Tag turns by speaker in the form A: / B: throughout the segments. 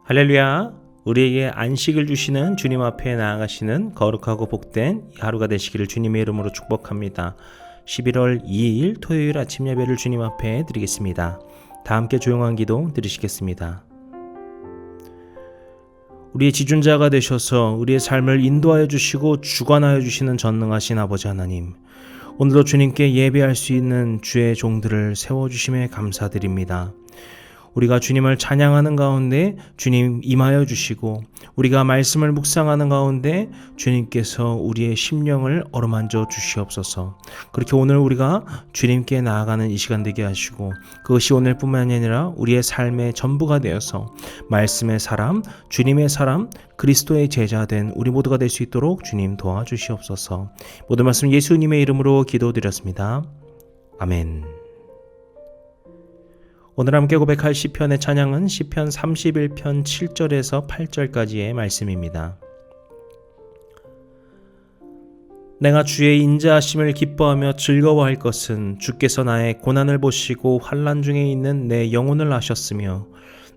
A: 할렐루야. 우리에게 안식을 주시는 주님 앞에 나아가시는 거룩하고 복된 이 하루가 되시기를 주님의 이름으로 축복합니다. 11월 2일 토요일 아침 예배를 주님 앞에 드리겠습니다. 다 함께 조용한 기도 드리시겠습니다. 우리의 지존자가 되셔서 우리의 삶을 인도하여 주시고 주관하여 주시는 전능하신 아버지 하나님, 오늘도 주님께 예배할 수 있는 주의 종들을 세워주심에 감사드립니다. 우리가 주님을 찬양하는 가운데 주님 임하여 주시고, 우리가 말씀을 묵상하는 가운데 주님께서 우리의 심령을 어루만져 주시옵소서. 그렇게 오늘 우리가 주님께 나아가는 이 시간 되게 하시고, 그것이 오늘뿐만이 아니라 우리의 삶의 전부가 되어서 말씀의 사람, 주님의 사람, 그리스도의 제자 된 우리 모두가 될 수 있도록 주님 도와주시옵소서. 모든 말씀 예수님의 이름으로 기도드렸습니다. 아멘. 오늘 함께 고백할 시편의 찬양은 시편 31편 7절에서 8절까지의 말씀입니다. 내가 주의 인자하심을 기뻐하며 즐거워할 것은 주께서 나의 고난을 보시고 환난 중에 있는 내 영혼을 아셨으며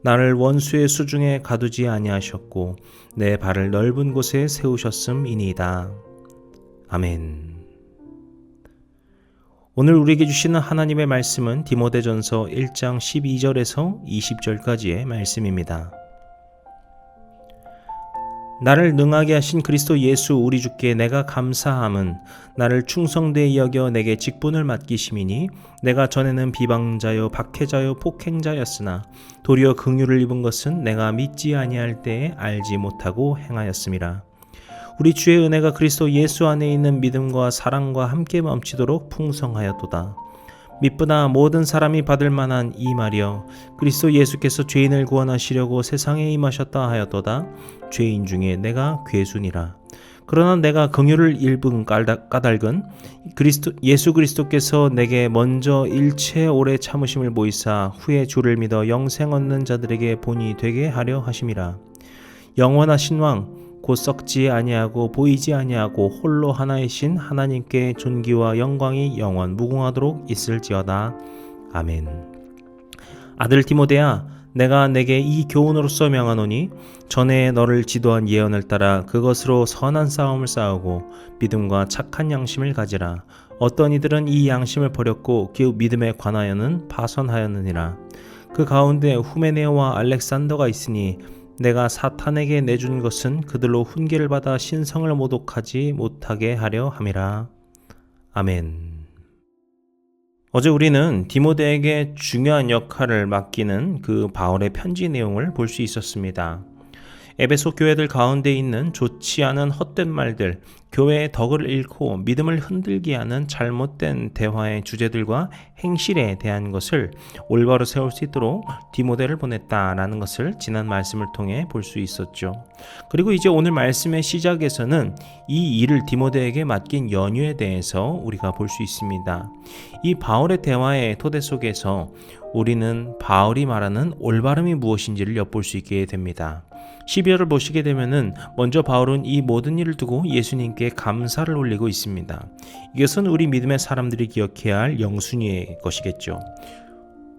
A: 나를 원수의 수중에 가두지 아니하셨고 내 발을 넓은 곳에 세우셨음이니이다. 아멘. 오늘 우리에게 주시는 하나님의 말씀은 디모데전서 1장 12절에서 20절까지의 말씀입니다. 나를 능하게 하신 그리스도 예수 우리 주께 내가 감사함은 나를 충성되이 여겨 내게 직분을 맡기심이니 내가 전에는 비방자요 박해자요 폭행자였으나 도리어 긍휼을 입은 것은 내가 믿지 아니할 때에 알지 못하고 행하였음이라. 우리 주의 은혜가 그리스도 예수 안에 있는 믿음과 사랑과 함께 넘치도록 풍성하였도다. 미쁘나 모든 사람이 받을 만한 이 말이여, 그리스도 예수께서 죄인을 구원하시려고 세상에 임하셨다 하였도다. 죄인 중에 내가 괴순이라. 그러나 내가 긍휼을 입은 까닭은 예수 그리스도께서 내게 먼저 일체 오래 참으심을 보이사 후에 주를 믿어 영생 얻는 자들에게 본이 되게 하려 하심이라. 영원하신 왕 곧 썩지 아니하고 보이지 아니하고 홀로 하나이신 하나님께 존귀와 영광이 영원 무궁하도록 있을지어다. 아멘. 아들 디모데야, 내가 내게 이 교훈으로서 명하노니 전에 너를 지도한 예언을 따라 그것으로 선한 싸움을 싸우고 믿음과 착한 양심을 가지라. 어떤 이들은 이 양심을 버렸고 그 믿음에 관하여는 파선하였느니라. 그 가운데 후메네오와 알렉산더가 있으니 내가 사탄에게 내준 것은 그들로 훈계를 받아 신성을 모독하지 못하게 하려 함이라. 아멘. 어제 우리는 디모데에게 중요한 역할을 맡기는 그 바울의 편지 내용을 볼 수 있었습니다. 에베소 교회들 가운데 있는 좋지 않은 헛된 말들, 교회의 덕을 잃고 믿음을 흔들게 하는 잘못된 대화의 주제들과 행실에 대한 것을 올바로 세울 수 있도록 디모데를 보냈다라는 것을 지난 말씀을 통해 볼 수 있었죠. 그리고 이제 오늘 말씀의 시작에서는 이 일을 디모데에게 맡긴 연유에 대해서 우리가 볼 수 있습니다. 이 바울의 대화의 토대 속에서 우리는 바울이 말하는 올바름이 무엇인지를 엿볼 수 있게 됩니다. 12절을 보시게 되면은 먼저 바울은 이 모든 일을 두고 예수님께 감사를 올리고 있습니다. 이것은 우리 믿음의 사람들이 기억해야 할 영순위의 것이겠죠.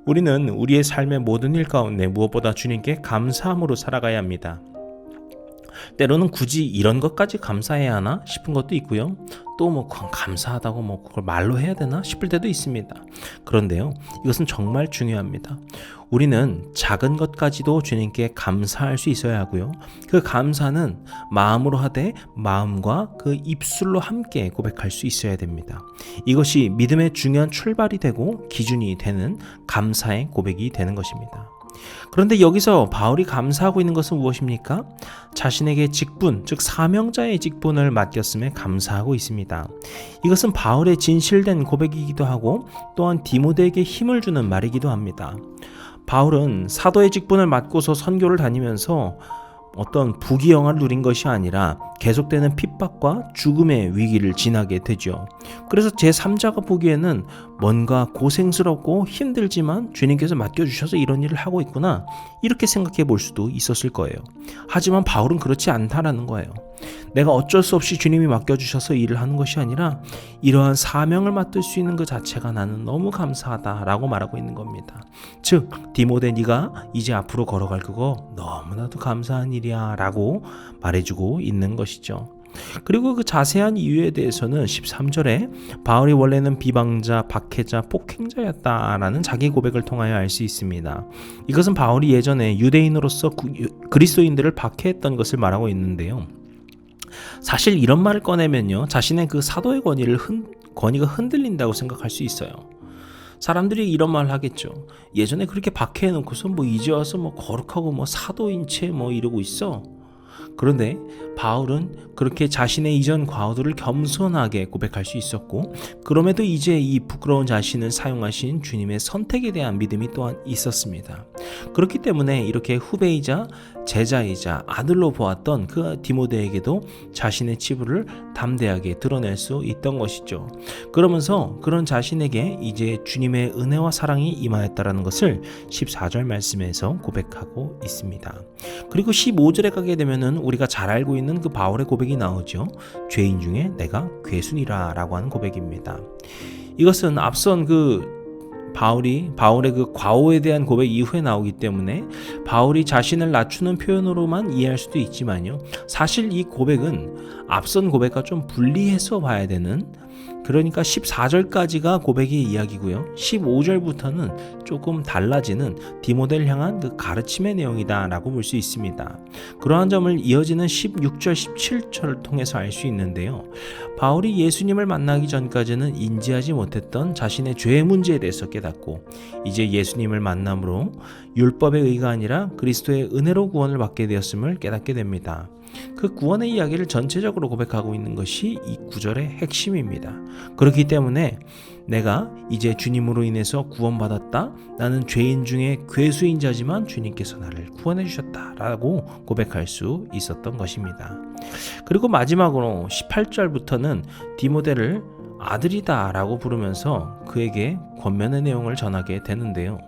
A: 우리는 우리의 삶의 모든 일 가운데 무엇보다 주님께 감사함으로 살아가야 합니다. 때로는 굳이 이런 것까지 감사해야 하나 싶은 것도 있고요. 또 감사하다고 그걸 말로 해야 되나 싶을 때도 있습니다. 그런데요, 이것은 정말 중요합니다. 우리는 작은 것까지도 주님께 감사할 수 있어야 하고요. 그 감사는 마음으로 하되 마음과 그 입술로 함께 고백할 수 있어야 됩니다. 이것이 믿음의 중요한 출발이 되고 기준이 되는 감사의 고백이 되는 것입니다. 그런데 여기서 바울이 감사하고 있는 것은 무엇입니까? 자신에게 직분, 즉 사명자의 직분을 맡겼음에 감사하고 있습니다. 이것은 바울의 진실된 고백이기도 하고 또한 디모데에게 힘을 주는 말이기도 합니다. 바울은 사도의 직분을 맡고서 선교를 다니면서 어떤 부귀영화를 누린 것이 아니라 계속되는 핍박과 죽음의 위기를 지나게 되죠. 그래서 제3자가 보기에는 뭔가 고생스럽고 힘들지만 주님께서 맡겨주셔서 이런 일을 하고 있구나, 이렇게 생각해 볼 수도 있었을 거예요. 하지만 바울은 그렇지 않다라는 거예요. 내가 어쩔 수 없이 주님이 맡겨주셔서 일을 하는 것이 아니라 이러한 사명을 맡을 수 있는 그 자체가 나는 너무 감사하다라고 말하고 있는 겁니다. 즉 디모데, 네가 이제 앞으로 걸어갈 그거 너무나도 감사한 일이야 라고 말해주고 있는 것이죠. 그리고 그 자세한 이유에 대해서는 13절에 바울이 원래는 비방자, 박해자, 폭행자였다라는 자기 고백을 통하여 알 수 있습니다. 이것은 바울이 예전에 유대인으로서 그리스도인들을 박해했던 것을 말하고 있는데요. 사실 이런 말을 꺼내면요, 자신의 그 사도의 권위가 흔들린다고 생각할 수 있어요. 사람들이 이런 말을 하겠죠. 예전에 그렇게 박해해놓고서 이제 와서 거룩하고 사도인 채 이러고 있어. 그런데 바울은 그렇게 자신의 이전 과오들을 겸손하게 고백할 수 있었고, 그럼에도 이제 이 부끄러운 자신을 사용하신 주님의 선택에 대한 믿음이 또한 있었습니다. 그렇기 때문에 이렇게 후배이자 제자이자 아들로 보았던 그 디모데에게도 자신의 치부를 담대하게 드러낼 수 있던 것이죠. 그러면서 그런 자신에게 이제 주님의 은혜와 사랑이 임하였다라는 것을 14절 말씀에서 고백하고 있습니다. 그리고 15절에 가게 되면은 우리가 잘 알고 있는 그 바울의 고백이 나오죠. 죄인 중에 내가 괴순이라 라고 하는 고백입니다. 이것은 앞선 바울의 그 과오에 대한 고백 이후에 나오기 때문에 바울이 자신을 낮추는 표현으로만 이해할 수도 있지만요, 사실 이 고백은 앞선 고백과 좀 분리해서 봐야 되는, 그러니까 14절까지가 고백의 이야기고요, 15절부터는 조금 달라지는 디모데를 향한 그 가르침의 내용이다 라고 볼 수 있습니다. 그러한 점을 이어지는 16절, 17절을 통해서 알 수 있는데요, 바울이 예수님을 만나기 전까지는 인지하지 못했던 자신의 죄의 문제에 대해서 깨닫고, 이제 예수님을 만남으로 율법의 의가 아니라 그리스도의 은혜로 구원을 받게 되었음을 깨닫게 됩니다. 그 구원의 이야기를 전체적으로 고백하고 있는 것이 이 구절의 핵심입니다. 그렇기 때문에 내가 이제 주님으로 인해서 구원받았다, 나는 죄인 중에 괴수인 자지만 주님께서 나를 구원해 주셨다라고 고백할 수 있었던 것입니다. 그리고 마지막으로 18절부터는 디모데를 아들이다 라고 부르면서 그에게 권면의 내용을 전하게 되는데요,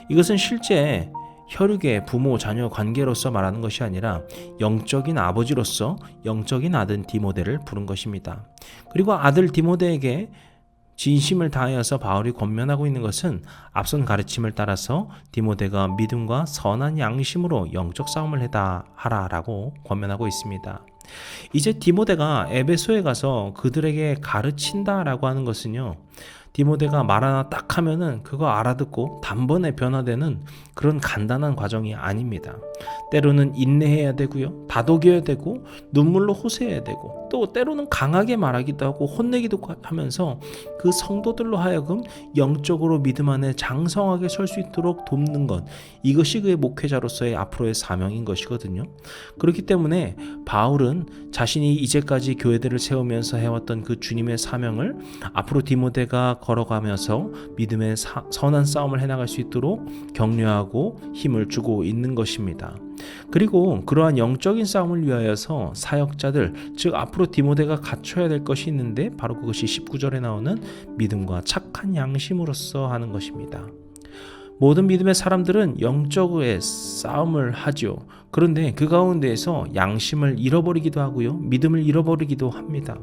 A: 이것은 실제 혈육의 부모 자녀 관계로서 말하는 것이 아니라 영적인 아버지로서 영적인 아들 디모데를 부른 것입니다. 그리고 아들 디모데에게 진심을 다하여서 바울이 권면하고 있는 것은 앞선 가르침을 따라서 디모데가 믿음과 선한 양심으로 영적 싸움을 하라라고 권면하고 있습니다. 이제 디모데가 에베소에 가서 그들에게 가르친다라고 하는 것은요, 디모데가 말 하나 딱 하면은 그거 알아듣고 단번에 변화되는 그런 간단한 과정이 아닙니다. 때로는 인내해야 되고요, 다독여야 되고, 눈물로 호소해야 되고, 또 때로는 강하게 말하기도 하고 혼내기도 하면서 그 성도들로 하여금 영적으로 믿음 안에 장성하게 설 수 있도록 돕는 것, 이것이 그의 목회자로서의 앞으로의 사명인 것이거든요. 그렇기 때문에 바울은 자신이 이제까지 교회들을 세우면서 해왔던 그 주님의 사명을 앞으로 디모데가 걸어가면서 믿음의 선한 싸움을 해나갈 수 있도록 격려하고 힘을 주고 있는 것입니다. 그리고 그러한 영적인 싸움을 위하여서 사역자들, 즉 앞으로 디모데가 갖춰야 될 것이 있는데 바로 그것이 19절에 나오는 믿음과 착한 양심으로서 하는 것입니다. 모든 믿음의 사람들은 영적의 싸움을 하죠. 그런데 그 가운데에서 양심을 잃어버리기도 하고요, 믿음을 잃어버리기도 합니다.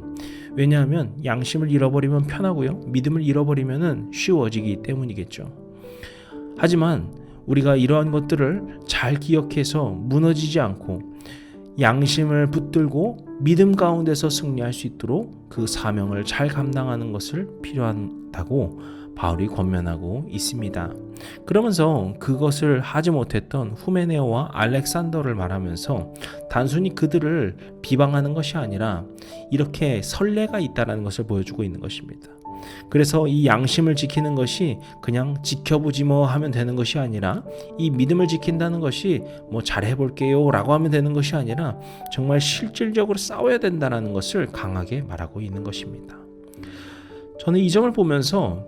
A: 왜냐하면 양심을 잃어버리면 편하고요, 믿음을 잃어버리면 쉬워지기 때문이겠죠. 하지만 우리가 이러한 것들을 잘 기억해서 무너지지 않고 양심을 붙들고 믿음 가운데서 승리할 수 있도록 그 사명을 잘 감당하는 것을 필요하다고 바울이 권면하고 있습니다. 그러면서 그것을 하지 못했던 후메네오와 알렉산더를 말하면서 단순히 그들을 비방하는 것이 아니라 이렇게 선례가 있다는 것을 보여주고 있는 것입니다. 그래서 이 양심을 지키는 것이 그냥 지켜보지 하면 되는 것이 아니라, 이 믿음을 지킨다는 것이 잘해볼게요 라고 하면 되는 것이 아니라 정말 실질적으로 싸워야 된다는 것을 강하게 말하고 있는 것입니다. 저는 이 점을 보면서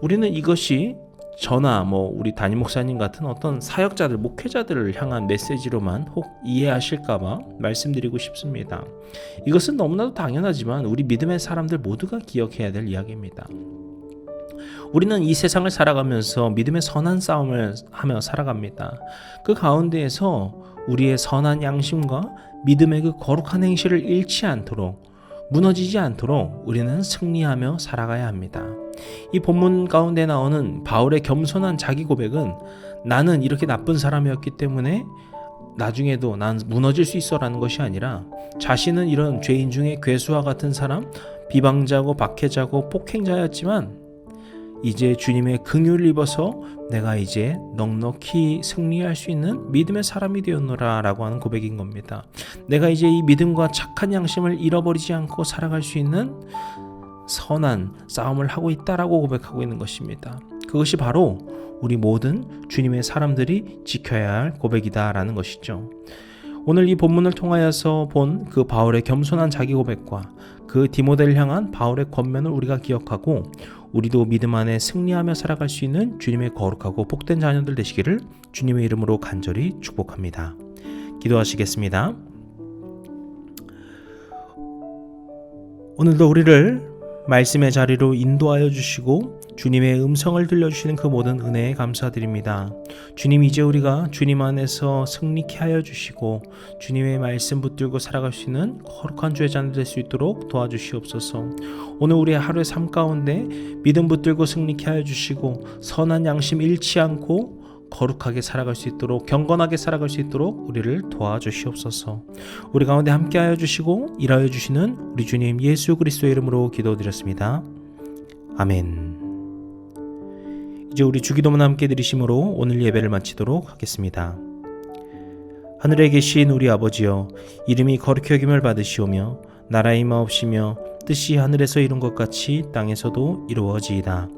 A: 우리는 이것이 저나 우리 담임 목사님 같은 어떤 사역자들, 목회자들을 향한 메시지로만 혹 이해하실까봐 말씀드리고 싶습니다. 이것은 너무나도 당연하지만 우리 믿음의 사람들 모두가 기억해야 될 이야기입니다. 우리는 이 세상을 살아가면서 믿음의 선한 싸움을 하며 살아갑니다. 그 가운데에서 우리의 선한 양심과 믿음의 그 거룩한 행실을 잃지 않도록, 무너지지 않도록 우리는 승리하며 살아가야 합니다. 이 본문 가운데 나오는 바울의 겸손한 자기 고백은 나는 이렇게 나쁜 사람이었기 때문에 나중에도 난 무너질 수 있어라는 것이 아니라 자신은 이런 죄인 중에 괴수와 같은 사람, 비방자고 박해자고 폭행자였지만 이제 주님의 긍휼을 입어서 내가 이제 넉넉히 승리할 수 있는 믿음의 사람이 되었노라 라고 하는 고백인 겁니다. 내가 이제 이 믿음과 착한 양심을 잃어버리지 않고 살아갈 수 있는 선한 싸움을 하고 있다라고 고백하고 있는 것입니다. 그것이 바로 우리 모든 주님의 사람들이 지켜야 할 고백이다라는 것이죠. 오늘 이 본문을 통하여서 본 그 바울의 겸손한 자기 고백과 그 디모데를 향한 바울의 권면을 우리가 기억하고 우리도 믿음 안에 승리하며 살아갈 수 있는 주님의 거룩하고 복된 자녀들 되시기를 주님의 이름으로 간절히 축복합니다. 기도하시겠습니다. 오늘도 우리를 말씀의 자리로 인도하여 주시고 주님의 음성을 들려주시는 그 모든 은혜에 감사드립니다. 주님, 이제 우리가 주님 안에서 승리케 하여 주시고 주님의 말씀 붙들고 살아갈 수 있는 거룩한 주의 자녀 될 수 있도록 도와주시옵소서. 오늘 우리의 하루의 삶 가운데 믿음 붙들고 승리케 하여 주시고 선한 양심 잃지 않고 거룩하게 살아갈 수 있도록, 경건하게 살아갈 수 있도록 우리를 도와주시옵소서. 우리 가운데 함께하여 주시고 일하여 주시는 우리 주님 예수 그리스도의 이름으로 기도드렸습니다. 아멘. 이제 우리 주기도문 함께 드리심으로 오늘 예배를 마치도록 하겠습니다. 하늘에 계신 우리 아버지여, 이름이 거룩히 여김을 받으시오며 나라의 임하옵시며 뜻이 하늘에서 이룬 것 같이 땅에서도 이루어지이다.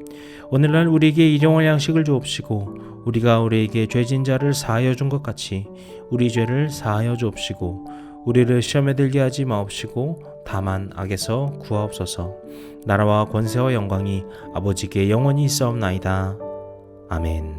A: 오늘날 우리에게 일용할 양식을 주옵시고 우리가 우리에게 죄진 자를 사하여 준 것 같이 우리 죄를 사하여 주옵시고 우리를 시험에 들게 하지 마옵시고 다만 악에서 구하옵소서. 나라와 권세와 영광이 아버지께 영원히 있사옵나이다. 아멘.